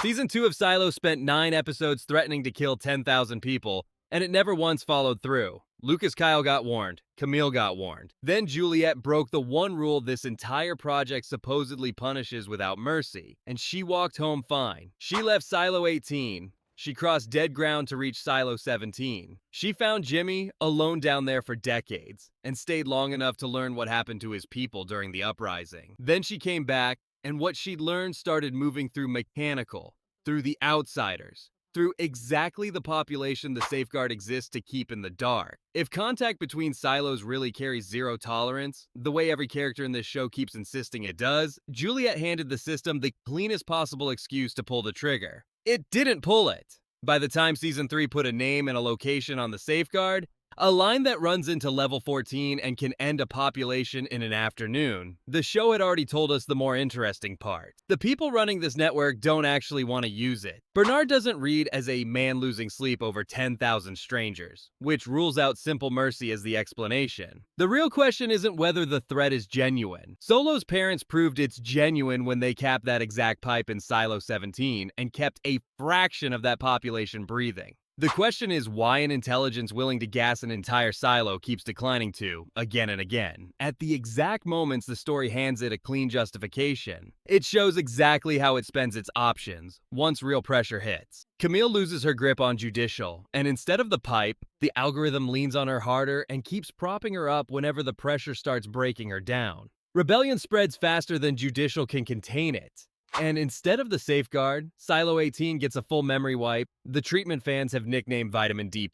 Season 2 of Silo spent 9 episodes threatening to kill 10,000 people, and it never once followed through. Lucas Kyle got warned. Camille got warned. Then Juliette broke the one rule this entire project supposedly punishes without mercy, and she walked home fine. She left Silo 18. She crossed dead ground to reach Silo 17. She found Jimmy alone down there for decades, and stayed long enough to learn what happened to his people during the uprising. Then she came back, and what she'd learned started moving through mechanical, through the outsiders, through exactly the population the safeguard exists to keep in the dark. If contact between silos really carries zero tolerance, the way every character in this show keeps insisting it does, Juliette handed the system the cleanest possible excuse to pull the trigger. It didn't pull it. By the time Season 3 put a name and a location on the safeguard, a line that runs into level 14 and can end a population in an afternoon, the show had already told us the more interesting part. The people running this network don't actually want to use it. Bernard doesn't read as a man losing sleep over 10,000 strangers, which rules out simple mercy as the explanation. The real question isn't whether the threat is genuine. Solo's parents proved it's genuine when they capped that exact pipe in Silo 17 and kept a fraction of that population breathing. The question is why an intelligence willing to gas an entire silo keeps declining to, again and again, at the exact moments the story hands it a clean justification. It shows exactly how it spends its options, once real pressure hits. Camille loses her grip on Judicial, and instead of the pipe, the algorithm leans on her harder and keeps propping her up whenever the pressure starts breaking her down. Rebellion spreads faster than Judicial can contain it. And instead of the safeguard, Silo 18 gets a full memory wipe the treatment fans have nicknamed Vitamin D+.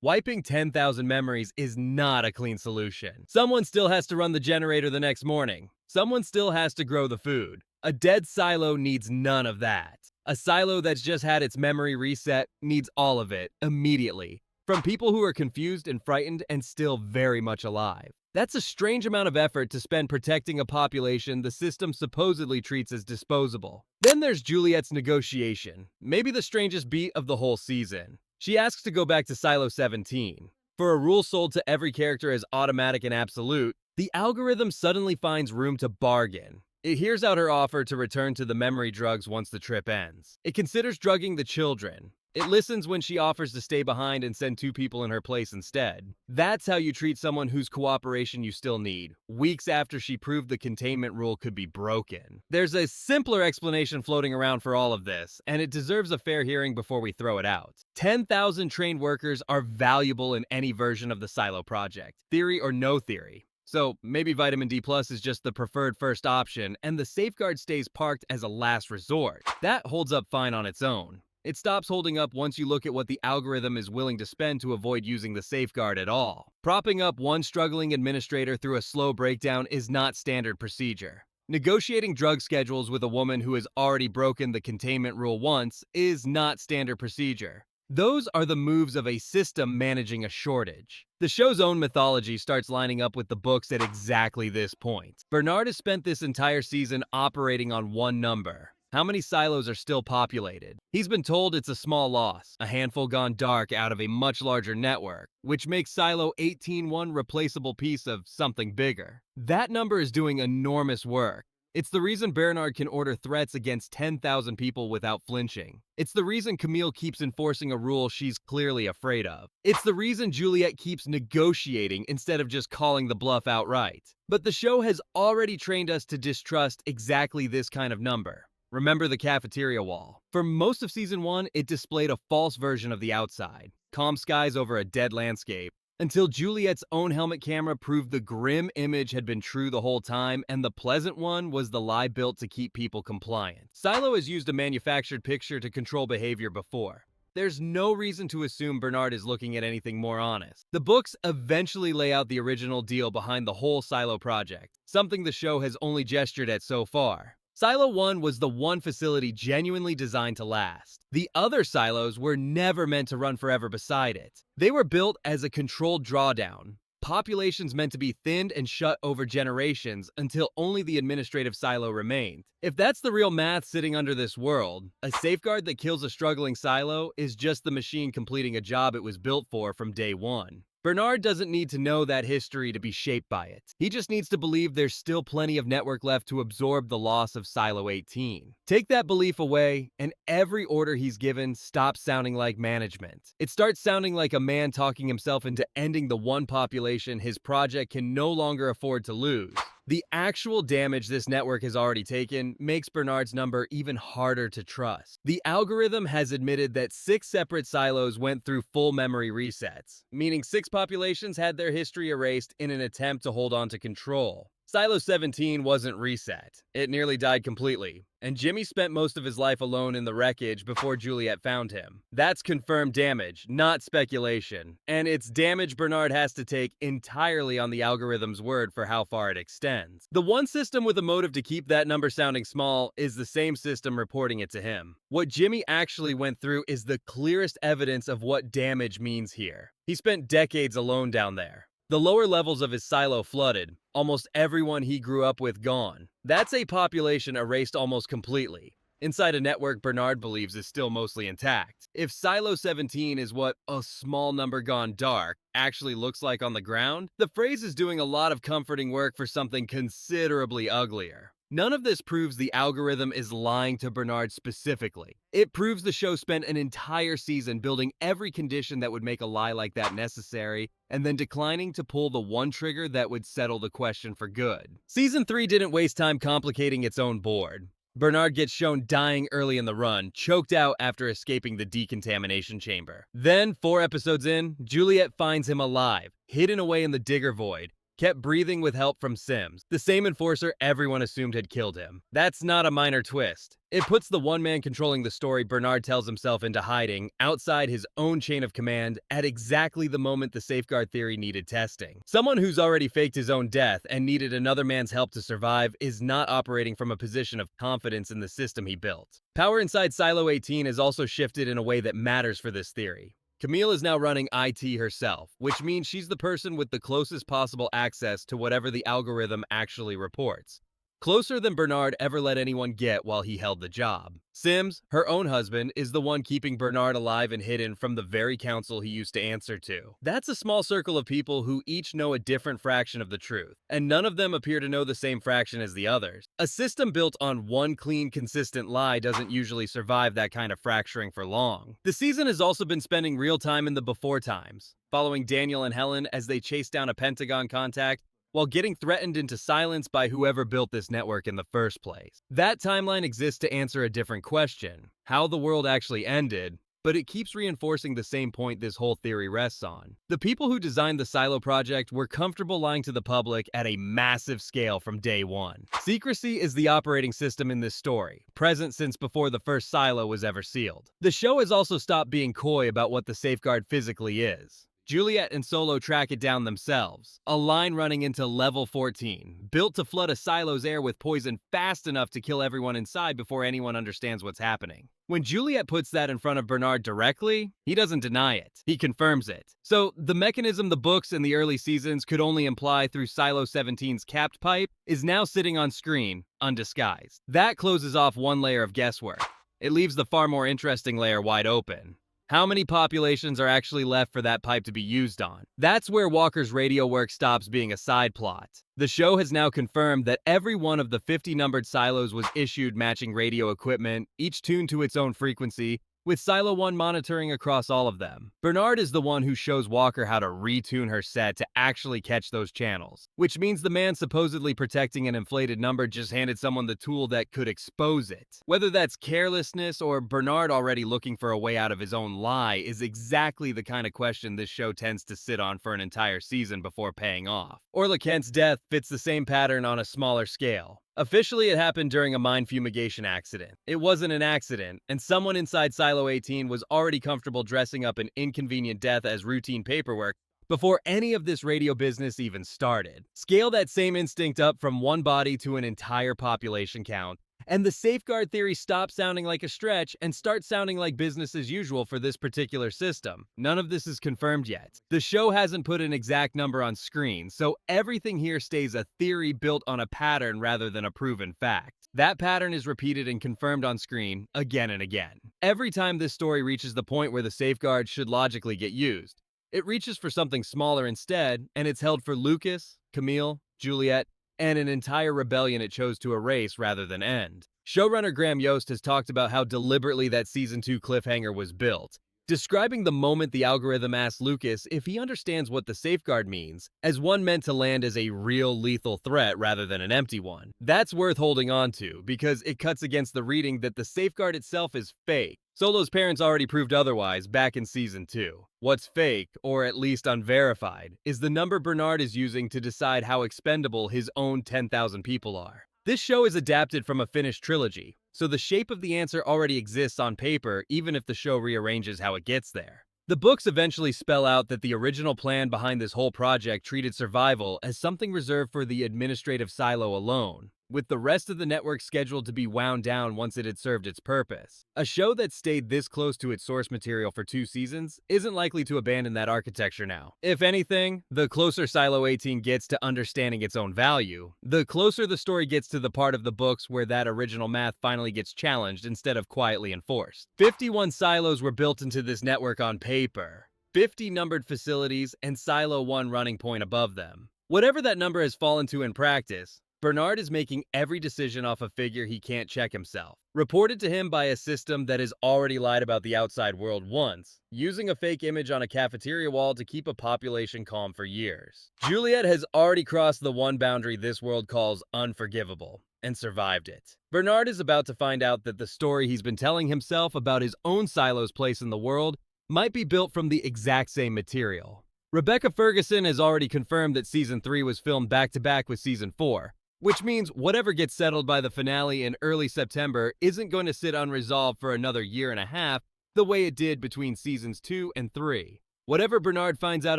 Wiping 10,000 memories is not a clean solution. Someone still has to run the generator the next morning. Someone still has to grow the food. A dead silo needs none of that. A silo that's just had its memory reset needs all of it, immediately. From people who are confused and frightened and still very much alive. That's a strange amount of effort to spend protecting a population the system supposedly treats as disposable. Then there's Juliette's negotiation, maybe the strangest beat of the whole season. She asks to go back to Silo 17. For a rule sold to every character as automatic and absolute, the algorithm suddenly finds room to bargain. It hears out her offer to return to the memory drugs once the trip ends. It considers drugging the children. It listens when she offers to stay behind and send 2 people in her place instead. That's how you treat someone whose cooperation you still need, weeks after she proved the containment rule could be broken. There's a simpler explanation floating around for all of this, and it deserves a fair hearing before we throw it out. 10,000 trained workers are valuable in any version of the Silo project, theory or no theory. So maybe Vitamin D Plus is just the preferred first option, and the safeguard stays parked as a last resort. That holds up fine on its own. It stops holding up once you look at what the algorithm is willing to spend to avoid using the safeguard at all. Propping up one struggling administrator through a slow breakdown is not standard procedure. Negotiating drug schedules with a woman who has already broken the containment rule once is not standard procedure. Those are the moves of a system managing a shortage. The show's own mythology starts lining up with the books at exactly this point. Bernard has spent this entire season operating on one number. How many silos are still populated? He's been told it's a small loss, a handful gone dark out of a much larger network, which makes Silo 18 one replaceable piece of something bigger. That number is doing enormous work. It's the reason Bernard can order threats against 10,000 people without flinching. It's the reason Camille keeps enforcing a rule she's clearly afraid of. It's the reason Juliette keeps negotiating instead of just calling the bluff outright. But the show has already trained us to distrust exactly this kind of number. Remember the cafeteria wall. For most of Season 1, it displayed a false version of the outside. Calm skies over a dead landscape. Until Juliette's own helmet camera proved the grim image had been true the whole time, and the pleasant one was the lie built to keep people compliant. Silo has used a manufactured picture to control behavior before. There's no reason to assume Bernard is looking at anything more honest. The books eventually lay out the original deal behind the whole Silo project, something the show has only gestured at so far. Silo 1 was the one facility genuinely designed to last. The other silos were never meant to run forever beside it. They were built as a controlled drawdown. Populations meant to be thinned and shut over generations until only the administrative silo remained. If that's the real math sitting under this world, a safeguard that kills a struggling silo is just the machine completing a job it was built for from day one. Bernard doesn't need to know that history to be shaped by it. He just needs to believe there's still plenty of network left to absorb the loss of Silo 18. Take that belief away, and every order he's given stops sounding like management. It starts sounding like a man talking himself into ending the one population his project can no longer afford to lose. The actual damage this network has already taken makes Bernard's number even harder to trust. The algorithm has admitted that 6 separate silos went through full memory resets, meaning 6 populations had their history erased in an attempt to hold on to control. Silo 17 wasn't reset. It nearly died completely, and Jimmy spent most of his life alone in the wreckage before Juliette found him. That's confirmed damage, not speculation, and it's damage Bernard has to take entirely on the algorithm's word for how far it extends. The one system with a motive to keep that number sounding small is the same system reporting it to him. What Jimmy actually went through is the clearest evidence of what damage means here. He spent decades alone down there. The lower levels of his silo flooded, almost everyone he grew up with gone. That's a population erased almost completely, inside a network Bernard believes is still mostly intact. If Silo 17 is what "a small number gone dark" actually looks like on the ground, the phrase is doing a lot of comforting work for something considerably uglier. None of this proves the algorithm is lying to Bernard specifically. It proves the show spent an entire season building every condition that would make a lie like that necessary, and then declining to pull the one trigger that would settle the question for good. Season 3 didn't waste time complicating its own board. Bernard gets shown dying early in the run, choked out after escaping the decontamination chamber. Then, 4 episodes in, Juliette finds him alive, hidden away in the digger void, kept breathing with help from Sims, the same enforcer everyone assumed had killed him. That's not a minor twist. It puts the one man controlling the story Bernard tells himself into hiding outside his own chain of command at exactly the moment the safeguard theory needed testing. Someone who's already faked his own death and needed another man's help to survive is not operating from a position of confidence in the system he built. Power inside Silo 18 has also shifted in a way that matters for this theory. Camille is now running IT herself, which means she's the person with the closest possible access to whatever the algorithm actually reports. Closer than Bernard ever let anyone get while he held the job. Sims, her own husband, is the one keeping Bernard alive and hidden from the very council he used to answer to. That's a small circle of people who each know a different fraction of the truth, and none of them appear to know the same fraction as the others. A system built on one clean, consistent lie doesn't usually survive that kind of fracturing for long. The season has also been spending real time in the before times, following Daniel and Helen as they chase down a Pentagon contact while getting threatened into silence by whoever built this network in the first place. That timeline exists to answer a different question, how the world actually ended, but it keeps reinforcing the same point this whole theory rests on. The people who designed the Silo project were comfortable lying to the public at a massive scale from day one. Secrecy is the operating system in this story, present since before the first silo was ever sealed. The show has also stopped being coy about what the safeguard physically is. Juliette and Solo track it down themselves. A line running into level 14, built to flood a silo's air with poison fast enough to kill everyone inside before anyone understands what's happening. When Juliette puts that in front of Bernard directly, he doesn't deny it. He confirms it. So, the mechanism the books in the early seasons could only imply through Silo 17's capped pipe is now sitting on screen, undisguised. That closes off one layer of guesswork. It leaves the far more interesting layer wide open. How many populations are actually left for that pipe to be used on? That's where Walker's radio work stops being a side plot. The show has now confirmed that every one of the 50 numbered silos was issued matching radio equipment, each tuned to its own frequency, with Silo 1 monitoring across all of them. Bernard is the one who shows Walker how to retune her set to actually catch those channels, which means the man supposedly protecting an inflated number just handed someone the tool that could expose it. Whether that's carelessness or Bernard already looking for a way out of his own lie is exactly the kind of question this show tends to sit on for an entire season before paying off. Orla Kent's death fits the same pattern on a smaller scale. Officially, it happened during a mine fumigation accident. It wasn't an accident, and someone inside Silo 18 was already comfortable dressing up an inconvenient death as routine paperwork before any of this radio business even started. Scale that same instinct up from one body to an entire population count, and the safeguard theory stops sounding like a stretch and starts sounding like business as usual for this particular system. None of this is confirmed yet. The show hasn't put an exact number on screen, so everything here stays a theory built on a pattern rather than a proven fact. That pattern is repeated and confirmed on screen again and again. Every time this story reaches the point where the safeguard should logically get used. It reaches for something smaller instead, and it's held for Lucas, Camille, Juliette, and an entire rebellion it chose to erase rather than end. Showrunner Graham Yost has talked about how deliberately that Season 2 cliffhanger was built, describing the moment the algorithm asked Lucas if he understands what the safeguard means, as one meant to land as a real lethal threat rather than an empty one. That's worth holding on to, because it cuts against the reading that the safeguard itself is fake. Solo's parents already proved otherwise back in Season 2. What's fake, or at least unverified, is the number Bernard is using to decide how expendable his own 10,000 people are. This show is adapted from a finished trilogy, so the shape of the answer already exists on paper even if the show rearranges how it gets there. The books eventually spell out that the original plan behind this whole project treated survival as something reserved for the administrative silo alone, with the rest of the network scheduled to be wound down once it had served its purpose. A show that stayed this close to its source material for 2 seasons isn't likely to abandon that architecture now. If anything, the closer Silo 18 gets to understanding its own value, the closer the story gets to the part of the books where that original math finally gets challenged instead of quietly enforced. 51 silos were built into this network on paper, 50 numbered facilities, and Silo 1 running point above them. Whatever that number has fallen to in practice, Bernard is making every decision off a figure he can't check himself, reported to him by a system that has already lied about the outside world once, using a fake image on a cafeteria wall to keep a population calm for years. Juliette has already crossed the one boundary this world calls unforgivable, and survived it. Bernard is about to find out that the story he's been telling himself about his own silo's place in the world might be built from the exact same material. Rebecca Ferguson has already confirmed that Season 3 was filmed back-to-back with Season 4, which means whatever gets settled by the finale in early September isn't going to sit unresolved for another year and a half the way it did between Seasons 2 and 3. Whatever Bernard finds out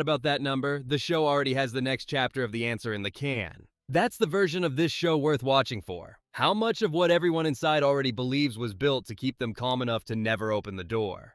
about that number, the show already has the next chapter of the answer in the can. That's the version of this show worth watching for. How much of what everyone inside already believes was built to keep them calm enough to never open the door?